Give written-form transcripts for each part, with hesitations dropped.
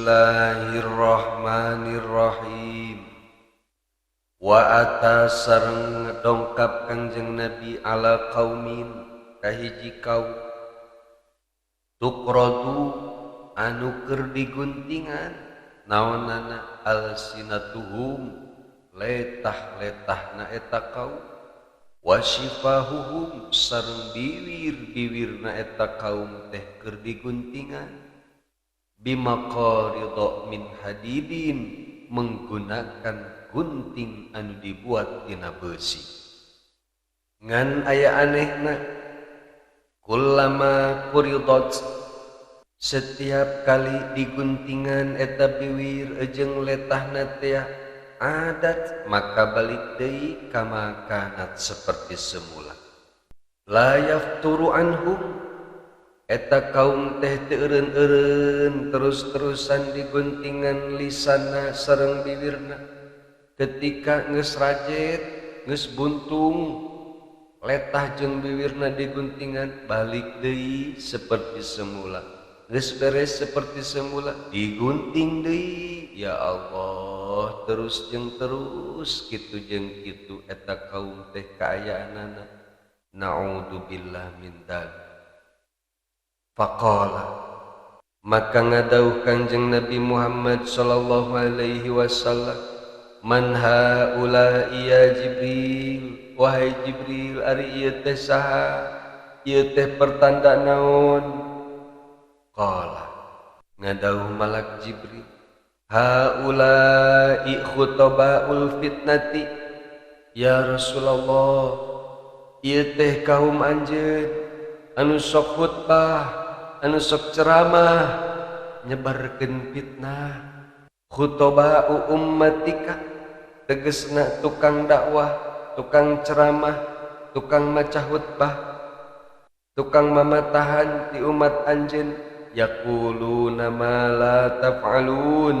Bismillahirrahmanirrahim. Wa atas sareng dongkap Kangjeng Nabi ala qaumin kahiji kaum tuqradu anu keur diguntingan naonana alsinatuhum letah-letahna eta kaum wasifahuhum sareng bibir-bibirna eta kaum teh keur diguntingan bimaqaridha min hadidin menggunakan gunting anu dibuat tina besi. Ngan aya anehna kullama quridat setiap kali diguntingan eta biwir jeung letahna teh adat maka balik deui kama kanat seperti semula. La yafturu anhum eta kaum teh teu eureun-eureun terus-terusan diguntingan lisanna sareng bibirna ketika geus rajet geus buntung letah jeung bibirna diguntingan balik deui seperti semula geus beres seperti semula digunting deui ya Allah terus jeung terus kitu jeung kitu eta kaum teh kaayaanana naudzubillah min dzalik. Faqala maka ngadauh Kangjeng Nabi Muhammad sallallahu alaihi wasallam man haula ya Jibril wahai Jibril ari ieu teh saha ieu teh pertanda naon. Qala ngadauh malak Jibril haula khutabaul fitnati ya Rasulullah ieu teh kaum anjeun anu sok khutbah anu sok ceramah nyebarkeun fitnah. Khutbah ummatika tegasna tukang dakwah, tukang ceramah, tukang maca khutbah, tukang mamatahan ti umat anjeun yaquluna ma la taf'alun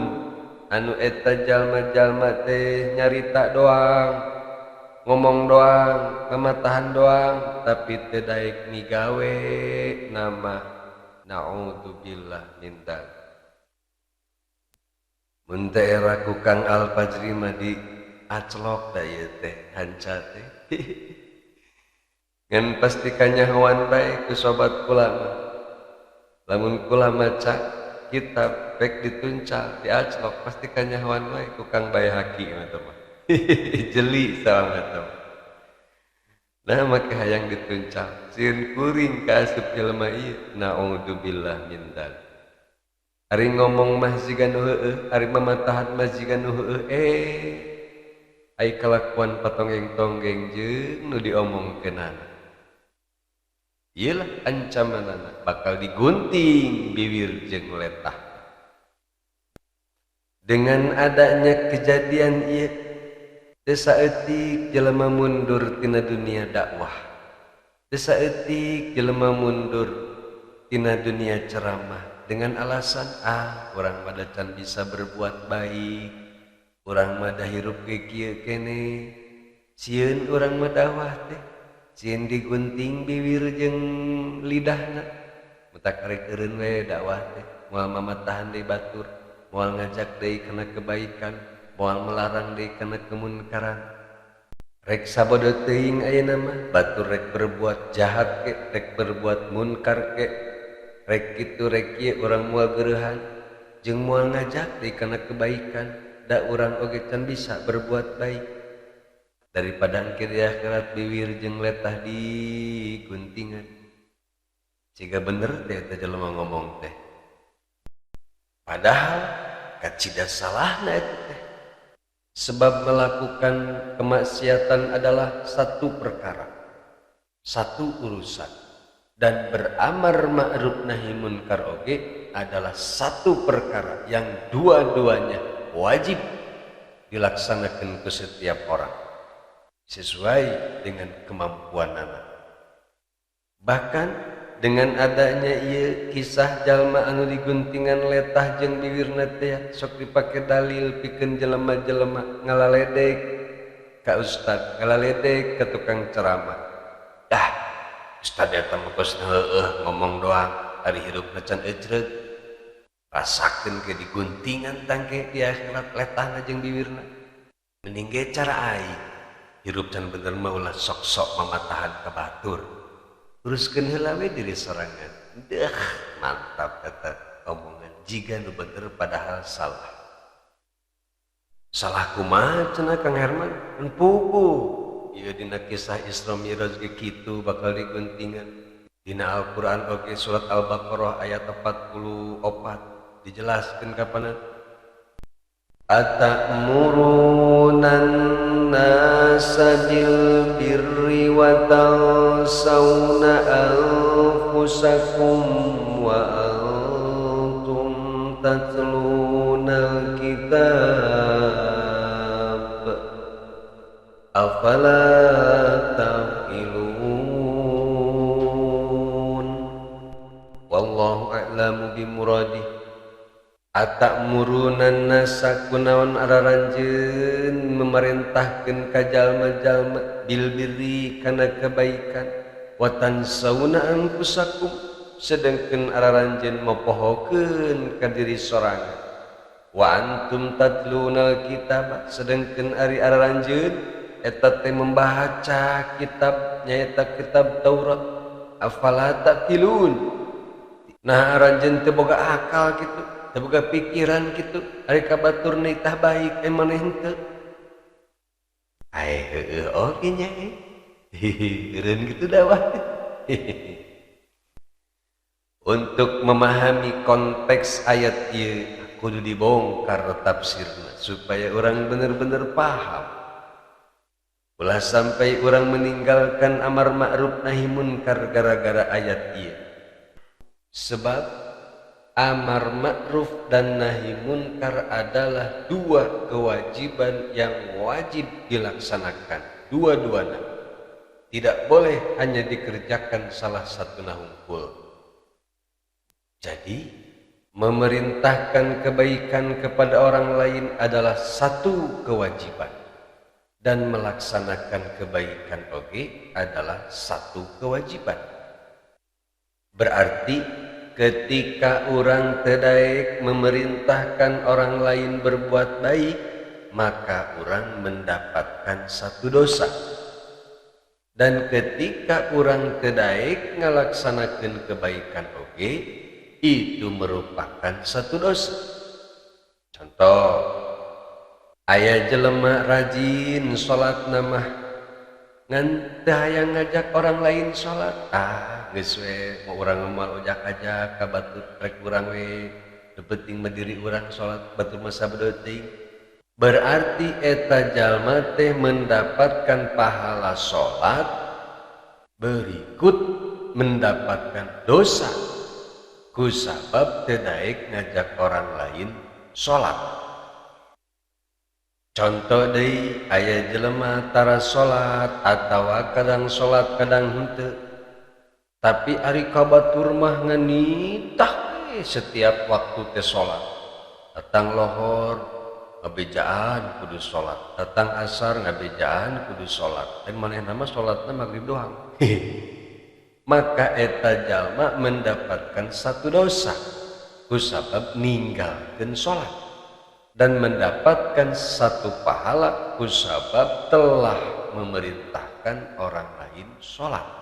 anu eta jalma-jalma teh nyarita doang, ngomong doang, mamatahan doang tapi teu daek migawe nama. Naudzubillah min dzalik. Mun teh era ku Kang Al-Fajri mah di aclok da ieu teh hanca teh. Ngan pasti kanyahoan bae ku sobat kula mah. Lamun kula maca kitab pek dituncal diaclok pasti kanyahoan bae ku Kang Baihaqi mah teh mah. Jeli salam eta. Nah maka hayang dituncal sieun kuring ka asup jelema ieu naudzubillah min dzalik. Ari ngomong mah jiga nu heueuh ari mamatahan mah jiga nu heueuh ai kalakuan patonggeng-tonggeng jeung nu diomongkeunana ieu lah ancamanana bakal digunting bibir jeung letah. Dengan adanya kejadian ieu teu saeutik jelema mundur tina dunia dakwah, teu saeutik jelema mundur tina dunia ceramah dengan alasan urang mah can bisa berbuat baik, urang mah da hirup ge kieu kene, sieun urang mah dakwah teh sieun digunting bibir jeung lidahna mutak karek eureun we dakwah teh moal mamatahan deui batur, moal ngajak deui kana kebaikan, moal melarang deui kana kemunkaran. Rek sabodo teuing ayeuna mah batur rek berbuat jahat ke, rek berbuat munkar ke, rek kitu rek ieu urang moal geurehan jeung moal ngajak deui kana kebaikan, da urang oge can bisa berbuat baik. Daripada engke di akhirat bibir jeung letah diguntingan. Ciga bener teh eta jelema ngomong teh. Padahal kacida salahna eta teh. Sebab melakukan kemaksiatan adalah satu perkara, satu urusan, dan beramar ma'ruf nahi munkar oge adalah satu perkara yang dua-duanya wajib dilaksanakan ke setiap orang sesuai dengan kemampuanana. Bahkan dengan adanya ieu kisah jalma anu diguntingan letah jeung bibirna teh sok dipake dalil pikeun jelema-jelema ngalaledek ka ustad, ngalaledek ka tukang ceramah. Ustad eta mah geus heueuh ngomong doang, ari hirupna can ejreg. rasakeun ke diguntingan tangke di akhirat letahna jeung bibirna mending ge cara aing hirup can bener mah ulah sok-sok mamatahan ka batur teruskeun heula we diri sorangan deuh mantap kata omongan jiga nu bener padahal salah kumaha cenah Kang Herman pugu ieu dina kisah Isra Mi'raj ge kitu bakal diguntingan dina Al-Qur'an oge surat Al-Baqarah ayat 44 dijelaskeun kapanan atamurunnan nasa bil birri wa tansawna anfusakum wa antum tatluna kitab afala taqilun wallahu a'lamu bimuradih atakmurunan nasa kunaon araranjeun memerintahkeun ka jalma-jalma bil birri kana kebaikan wa tansawna anfusakum sedengkeun araranjeun mopohokeun ka diri sorangan wa antum tatluna kitab sedengkeun ari araranjeun eta teh membaca kitab nyaeta kitab Taurat afala taqilun nah araranjeun teu boga akal kitu boga pikiran gitu ari kabatur tah baik maneh henteu heueuh oge nya eureun gitu dawah untuk memahami konteks ayat ieu kudu dibongkar tafsirna supaya orang bener-bener paham ulah sampai orang meninggalkan amar ma'ruf nahi munkar gara-gara ayat ieu sebab amar ma'ruf dan nahi munkar adalah dua kewajiban yang wajib dilaksanakan dua-duanya tidak boleh hanya dikerjakan salah satu hungkul jadi memerintahkan kebaikan kepada orang lain adalah satu kewajiban dan melaksanakan kebaikan oge adalah satu kewajiban berarti ketika orang tedaek memerintahkan orang lain berbuat baik maka orang mendapatkan satu dosa dan ketika orang tedaek ngalaksanakeun kebaikan oge itu merupakan satu dosa contoh aya jelema rajin salat namah ngan teu hayang ngajak orang lain salat geus we mau urang moal ojak-ajak ka batur rek urang we teu penting berdiri urang salat batur mah sabeuting berarti eta jalma teh mendapatkan pahala salat berikut mendapatkan dosa ku sabab teu daek ngajak orang lain salat contoh deui aya jelema tara salat atawa kadang salat kadang henteu tapi ari kabatur mah nganitah setiap waktu teh salat datang lohor ngabejaan kudu salat datang asar ngabejaan kudu salat dan manehna mah salatna magrib doang maka eta jalma mendapatkan satu dosa kusabab ninggalkeun salat dan mendapatkan satu pahala kusabab telah memerintahkan orang lain salat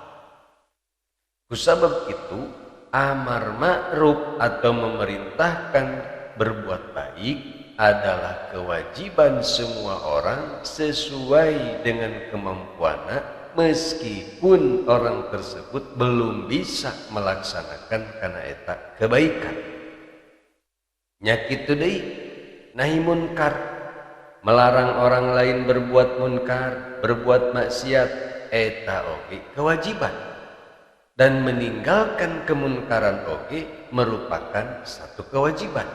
kusabab itu amar ma'ruf atau memerintahkan berbuat baik adalah kewajiban semua orang sesuai dengan kemampuannya meskipun orang tersebut belum bisa melaksanakan karena eta kebaikan nya kitu deui nahi munkar melarang orang lain berbuat munkar berbuat maksiat eta oge kewajiban dan meninggalkan kemunkaran oge merupakan satu kewajiban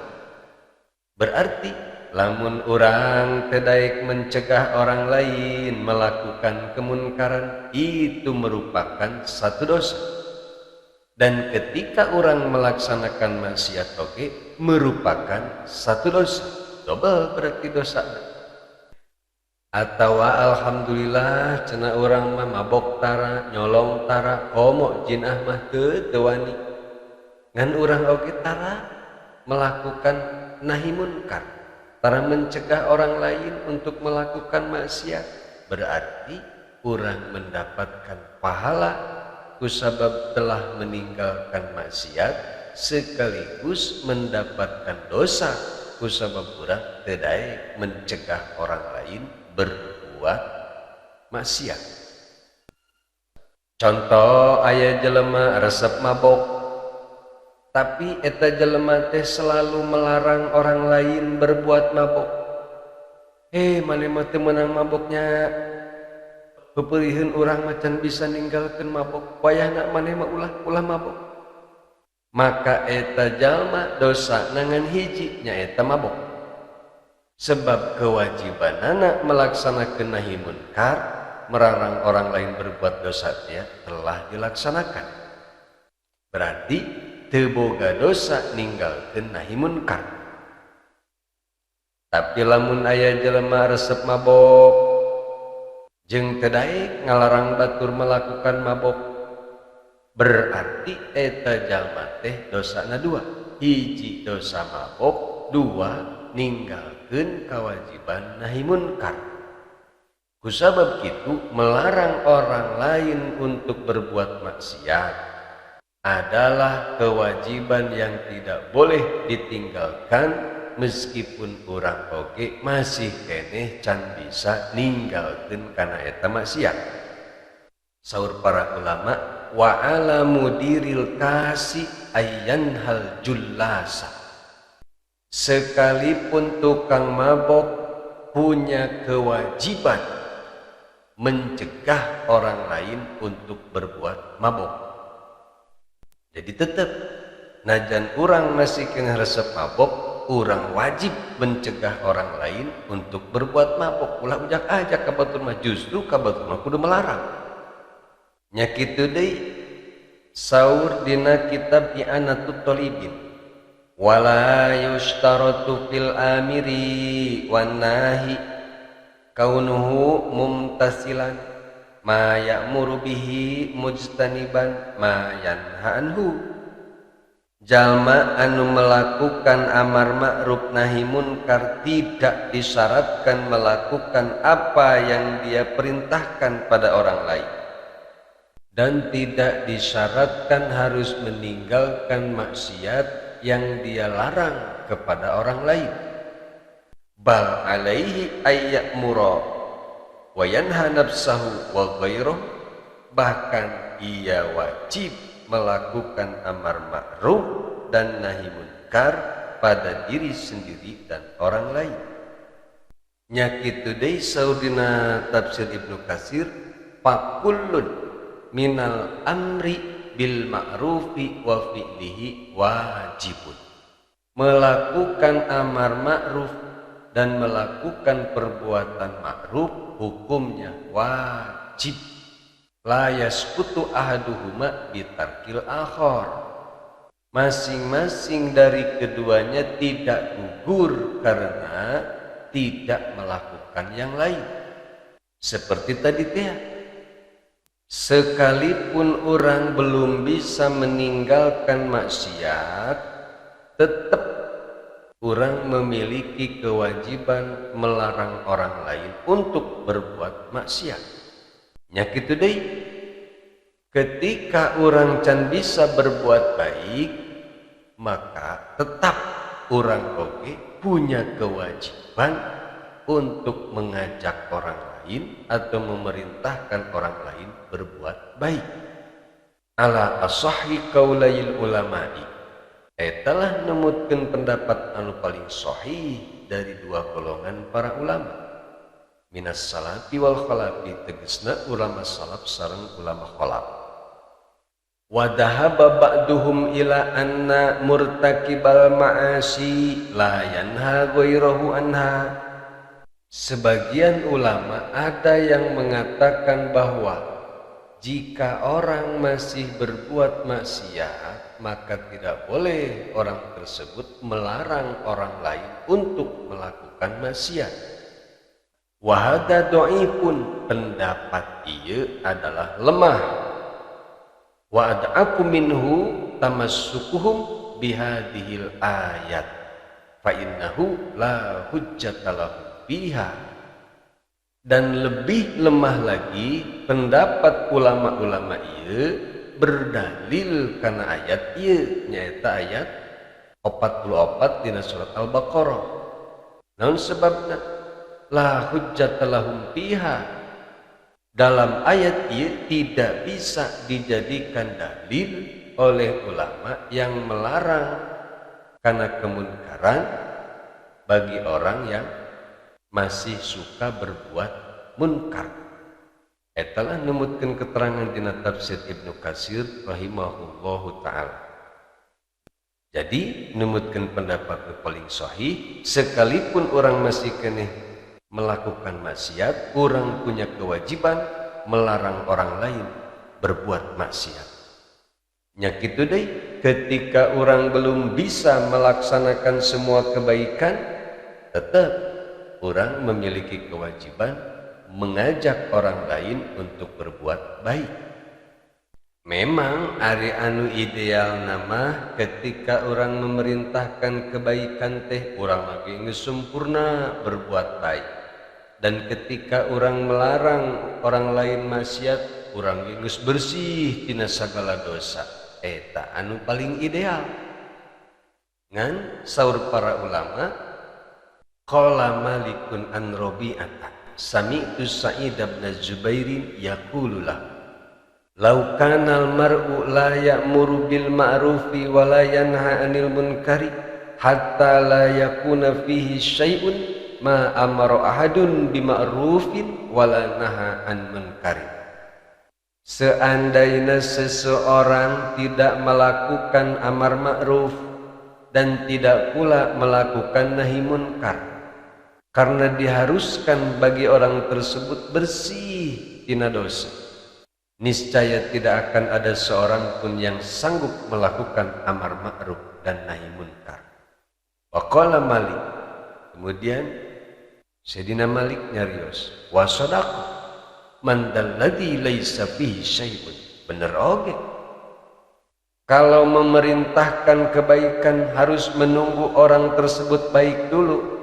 berarti lamun orang teu daek mencegah orang lain melakukan kemunkaran itu merupakan satu dosa dan ketika orang melaksanakan maksiat oge merupakan satu dosa double berarti dosa atawa alhamdulillah cenah urang mah mabok tara nyolong tara komo jinah mah teu wani ngan urang oge tara melakukan nahi munkar, tara mencegah orang lain untuk melakukan maksiat, berarti orang mendapatkan pahala kusabab telah meninggalkan maksiat, sekaligus mendapatkan dosa kusabab orang tidak mencegah orang lain berbuat maksiat. Contoh aya jelema resep mabok, tapi eta jelema teh selalu melarang orang lain berbuat mabok. Maneh mah teu meunang maboknya, peupeulihun urang macan bisa ninggalkeun mabok, wayahna maneh mah ulah mabok. Maka eta jalma dosa nangan hiji nyaeta mabok. Sebab kewajibanana melaksanakeun nahi munkar, melarang orang lain berbuat dosa dia telah dilaksanakan. Berarti teu boga dosa ninggalkeun nahi munkar. Tapi lamun aya jelema resep mabok jeung teu daek ngalarang batur melakukan mabok, berarti eta jalma teh dosana dua. Hiji dosa mabok, dua ninggalkeun kewajiban nahi munkar. Kusabab kitu melarang orang lain untuk berbuat maksiat adalah kewajiban yang tidak boleh ditinggalkan, meskipun orang oge masih keneh can bisa ninggalkeun kana eta maksiat. Saur para ulama, wa ala mudiril kasi ayyan hal jullasa. Sekalipun tukang mabok punya kewajiban mencegah orang lain untuk berbuat mabok. Jadi tetap najan orang masih kena resep mabok, orang wajib mencegah orang lain untuk berbuat mabok. Ulah ujak aja ka batur mah, justru ka batur mah kudu melarang. Nya kitu deui saur dina kitab I'anatut Thalibin, wala yushtaratu fil amiri wan nahi kaunuhu mumtasilan ma ya'muru bihi mujtaniban ma yanha anhu. Jalma anu melakukan amar ma'ruf nahi munkar tidak disyaratkan melakukan apa yang dia perintahkan pada orang lain, dan tidak disyaratkan harus meninggalkan maksiat yang dia larang kepada orang lain. Bal alaihi ayya'mura wa yanha nafsahu wa ghairuh, bahkan ia wajib melakukan amar ma'ruf dan nahi munkar pada diri sendiri dan orang lain. Nya kitu deui saudina tafsir Ibnu Katsir, fakullun minal amri bil ma'rufi wa fi'lihi wajibun. Melakukan amar ma'ruf dan melakukan perbuatan ma'ruf hukumnya wajib. La yasqutu ahaduhuma bitarkil akhar. Masing-masing dari keduanya tidak gugur karena tidak melakukan yang lain. Seperti tadi teh, sekalipun orang belum bisa meninggalkan maksiat, tetap orang memiliki kewajiban melarang orang lain untuk berbuat maksiat. Nya kitu deui, ketika orang can bisa berbuat baik, maka tetap orang oge punya kewajiban untuk mengajak orang lain atau memerintahkan orang lain berbuat baik. Ala asahhi qaulail ulama'i, etalah nemutkeun pendapat anu paling sahih dari dua golongan para ulama. Minas salafi wal khalafi, tegesna ulama salaf sareng ulama khalaf. Wa dhahaba ba'duhum ila anna murtakibal ma'asi la yanha ghairahu anha. Sebagian ulama ada yang mengatakan bahwa jika orang masih berbuat maksiat, maka tidak boleh orang tersebut melarang orang lain untuk melakukan maksiat. Wahada dhaifun, pendapat ieu adalah lemah. Wa ad'afu minhu tamassukuhum bihadhil ayat fa innahu la hujjata lahu biha. Dan lebih lemah lagi pendapat ulama-ulama ieu berdalil kana ayat ieu nyaeta ayat 44 dina surat Al-Baqarah. Naon sebabna? La hujjata lahum biha. Dalam ayat ieu tidak bisa dijadikan dalil oleh ulama yang melarang karena kemunkaran bagi orang yang masih suka berbuat munkar. Etalah numutkeun keterangan dina tafsir Ibnu Katsir rahimahullahu taala. Jadi numutkeun pendapat paling sahih, sekalipun orang masih keneh melakukan maksiat, orang punya kewajiban melarang orang lain berbuat maksiat. Nya kitu deui, ketika orang belum bisa melaksanakan semua kebaikan, tetap orang memiliki kewajiban mengajak orang lain untuk berbuat baik. Memang ari anu ideal nama ketika orang memerintahkan kebaikan teh orang lagi geus sempurna berbuat baik. Dan ketika orang melarang orang lain maksiat, orang geus bersih tina sagala dosa. Eta anu paling ideal. Ngan saur para ulama, qala Malikun an Rabi'ata sami'tu Sa'id bin Zubairin yaqulu lahu law kana al-mar'u la ya'muru bil ma'rufi wa la yanha 'anil munkari hatta la yakuna fihi syai'un ma amara ahadun bi ma'rufin wa la naha 'an munkari. Seandainya seseorang tidak melakukan amar ma'ruf dan tidak pula melakukan nahi munkar karena diharuskan bagi orang tersebut bersih tina dosa, niscaya tidak akan ada seorang pun yang sanggup melakukan amar ma'ruf dan nahi munkar. Wa qala Malik, kemudian Sayyidina Malik nyarios, wa shadaqa man dalladzi laisa fihi syai'un. Bener oge. Kalau memerintahkan kebaikan harus menunggu orang tersebut baik dulu.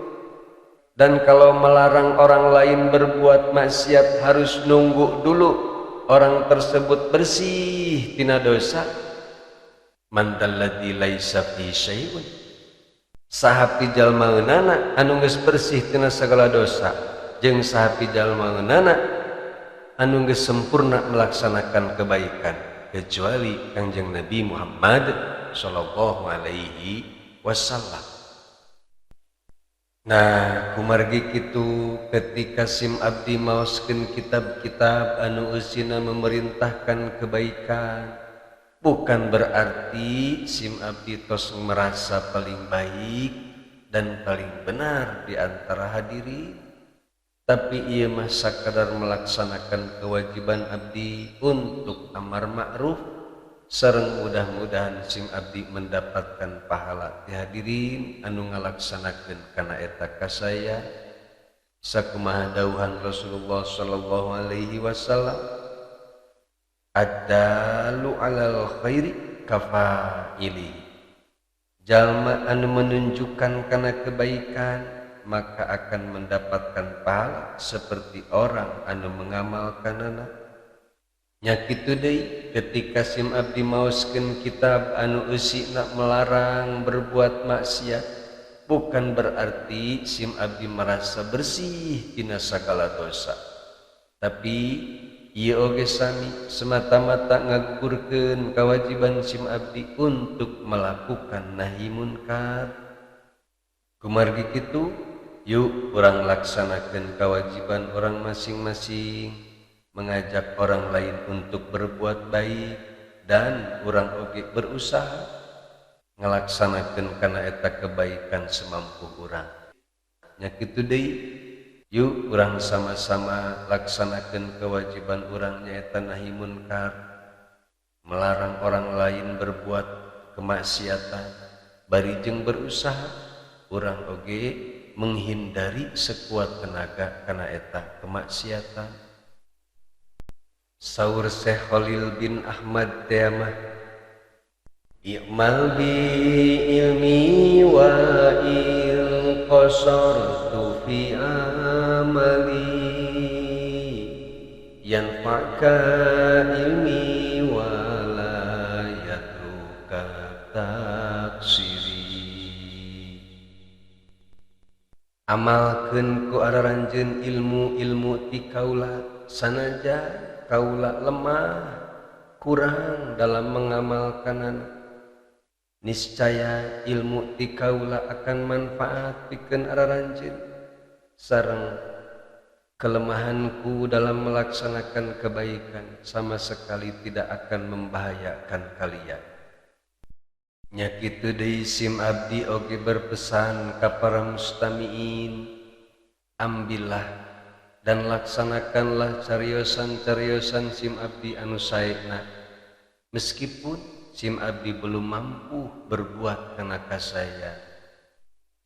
Dan kalau melarang orang lain berbuat maksiat harus nunggu dulu orang tersebut bersih tina dosa. Man dalladzi laisa fihi syai'un. Sahapi jalmaeunana anu geus bersih tina sagala dosa jeung sahapi jalmaeunana anu geus sempurna melaksanakan kebaikan kecuali Kangjeng Nabi Muhammad sallallahu alaihi wasallam. Nah, kumargi kitu ketika sim abdi maoskeun kitab-kitab anu eusina memerintahkan kebaikan, bukan berarti sim abdi tos merasa paling baik dan paling benar di antara hadirin, tapi ieu mah sakadar melaksanakan kewajiban abdi untuk amar ma'ruf sareng mudah-mudahan sim abdi mendapatkan pahala ti hadirin anu ngalaksanakeun kana eta kasaya sakumaha dawuhan Rasulullah sallallahu alaihi wasallam, ad-dalu 'alal khairi kafaili. Jalma anu menunjukkan kana kebaikan maka akan mendapatkan pahala seperti orang anu mengamalkanana. Nya kitu deui ketika sim abdi maoskeun kitab anu eusina melarang berbuat maksiat, bukan berarti sim abdi merasa bersih tina sagala dosa, tapi ieu oge sami semata-mata ngagugurkeun kewajiban sim abdi untuk melakukan nahi munkar. Kumargi kitu, yuk urang laksanakeun kewajiban orang masing-masing, mengajak orang lain untuk berbuat baik, dan urang oge berusaha ngalaksanakeun kana eta kebaikan semampu urang. Nya kitu deui, yuk urang sama-sama laksanakeun kewajiban urang nyaeta nahi munkar, melarang orang lain berbuat kemaksiatan, bari jeung berusaha urang oge menghindari sekuat tenaga kana eta kemaksiatan. Saur Syekh Khalil bin Ahmad Tiamah, i'mal bi ilmi wa il qasartu fi amali yanfa'ka ilmi wa la yatruka taksiri. Amalkeun ku araranjeun ilmu ti kaula sanaja kaula lemah kurang dalam mengamalkanana, niscaya ilmu ti kaula akan manfaat pikeun araranjeun sareng kelemahanku dalam melaksanakan kebaikan sama sekali tidak akan membahayakan kalian. Nya kitu deui sim abdi oge berpesan ka para mustamiin, ambillah dan laksanakanlah cariosan-cariosan sim abdi anu saena, meskipun sim abdi belum mampu berbuat kana kasaya.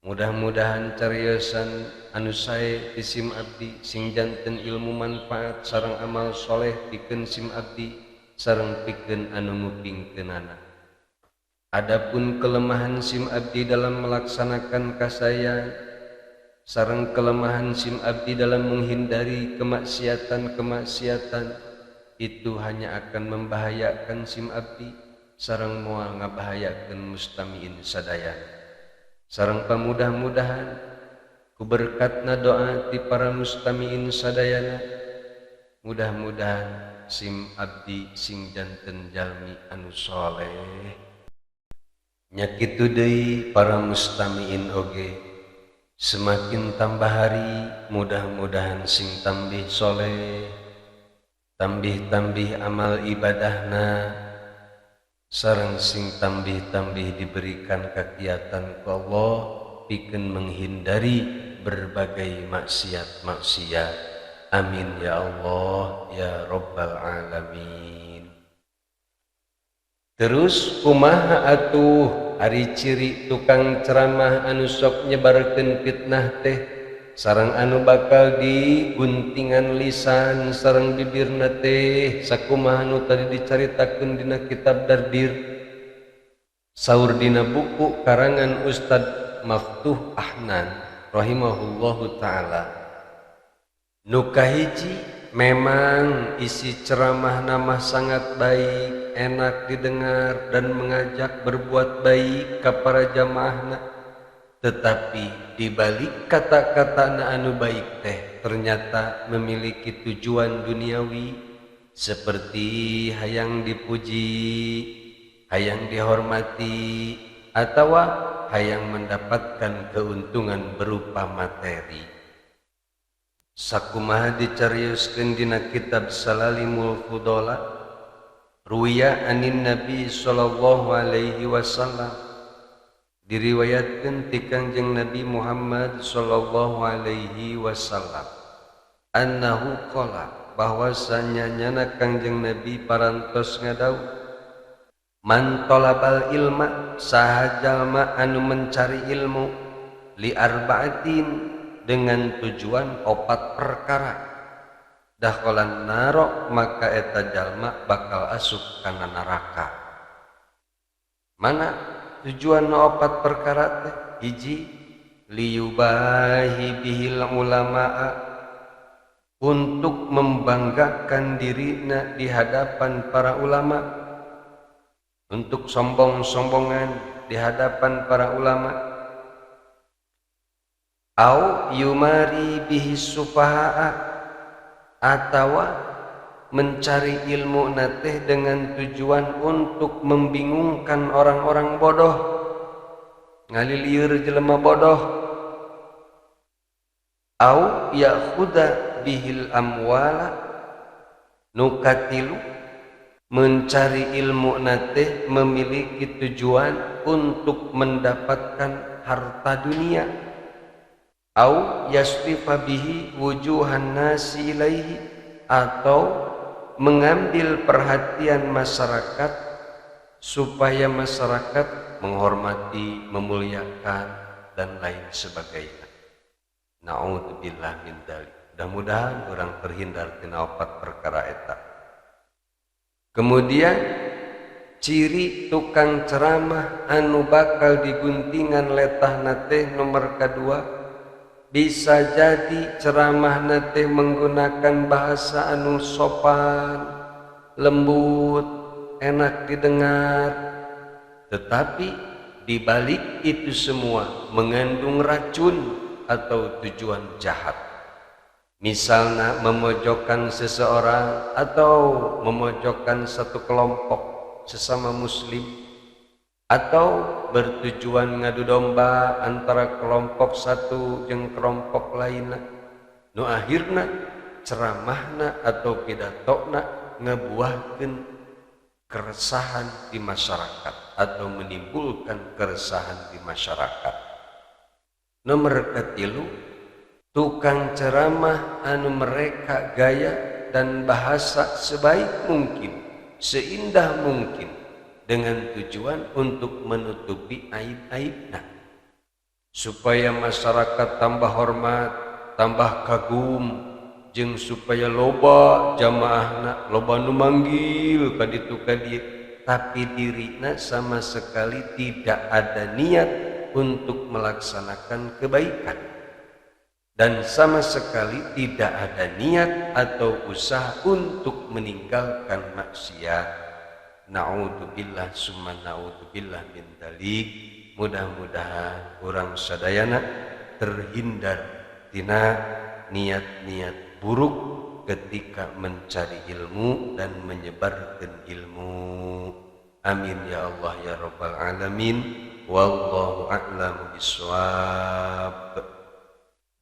Mudah-mudahan cariosan anu sae ti sim abdi sing janten ilmu manfaat sareng amal soleh pikeun sim abdi sareng pikeun anu ngupingkeunana. Adapun kelemahan sim abdi dalam melaksanakan kasaya sareng kelemahan sim abdi dalam menghindari kemaksiatan-kemaksiatan, itu hanya akan membahayakan sim abdi sareng moal ngabahayakeun mustamiin sadayana. Sareng pamudah-mudahan ku berkatna doa ti para mustamiin sadayana, mudah-mudahan sim abdi sing janten jalmi anu soleh. Nya kitu deui para mustamiin oge, semakin tambah hari mudah-mudahan sing tambih soleh, tambih-tambih amal ibadahna, sareng sing tambih-tambih diberikan kakiatan ku Allah pikeun menghindari berbagai maksiat-maksiat. Amin ya Allah ya Rabbal Alamin. Terus kumaha atuh ari ciri tukang ceramah anu sok nyebarkeun fitnah teh sareng anu bakal diguntingan lisan sareng bibirna teh sakumaha anu tadi dicaritakeun dina kitab Dardir. Saur dina buku karangan Ustad Maftuh Ahnan rahimahullahu taala, nu kahiji memang isi ceramah nama sangat baik, enak didengar dan mengajak berbuat baik ka para jamaahna, tetapi dibalik kata-kata anu baik teh ternyata memiliki tujuan duniawi seperti hayang dipuji, hayang dihormati, atau hayang mendapatkan keuntungan berupa materi. Sakumaha dicarioskeun dina kitab Salalimul Fudola, ruwiya anin Nabi sallallahu alaihi wasallam, diriwayatkeun ti Kangjeng Nabi Muhammad sallallahu alaihi wasallam, annahu qala, bahwasanya nyana Kangjeng Nabi parantos ngadawuh, man talabal ilma, saha jalma anu mencari ilmu, li arba'atin, dengan tujuan 4 perkara, dakhalan naro, maka eta jalma bakal asup kana neraka. Mana tujuan 4 perkara teh? Hiji, liyubahi bihil ulama'a, untuk membanggakan dirinya di hadapan para ulama, untuk sombong-sombongan di hadapan para ulama. Au yumari bihi sufaha'a, atau mencari ilmu nateh dengan tujuan untuk membingungkan orang-orang bodoh, ngalilieur jelema bodoh. Au ya'khudha bihil amwala, nukatilu mencari ilmu nateh memiliki tujuan untuk mendapatkan harta dunia. Au yasrifa bihi wujuhan nasi ilaihi, atau mengambil perhatian masyarakat supaya masyarakat menghormati, memuliakan dan lain sebagainya. Na'udzubillah min dzalik. Mudah-mudahan orang terhindar tina 4 perkara eta. Kemudian ciri tukang ceramah anu bakal diguntingan letahna teh nomor kedua, bisa jadi ceramahna teh menggunakan bahasa anu sopan, lembut, enak didengar, tetapi dibalik itu semua mengandung racun atau tujuan jahat. Misalnya memojokkan seseorang atau memojokkan satu kelompok sesama muslim, atau bertujuan ngadu domba antara kelompok satu jeung kelompok lainna, nu akhirna ceramahna atau pidatona ngebuahkeun keresahan di masyarakat atau menimbulkan keresahan di masyarakat. Nomor ketilu, tukang ceramah anu mereka gaya dan bahasa sebaik mungkin, seindah mungkin, dengan tujuan untuk menutupi aib-aibna, supaya masyarakat tambah hormat, tambah kagum, jeung supaya loba jamaahna, loba nu manggil ka ditu ka dieu, tapi dirina sama sekali tidak ada niat untuk melaksanakan kebaikan, dan sama sekali tidak ada niat atau usaha untuk meninggalkan maksiat. Na'udzubillah summa na'udzubillah min dzalik. Mudah-mudahan urang sadayana terhindar tina niat-niat buruk ketika mencari ilmu dan menyebarkan ilmu. Amin ya Allah ya rabbal alamin. Wallahu a'lamu bissawab.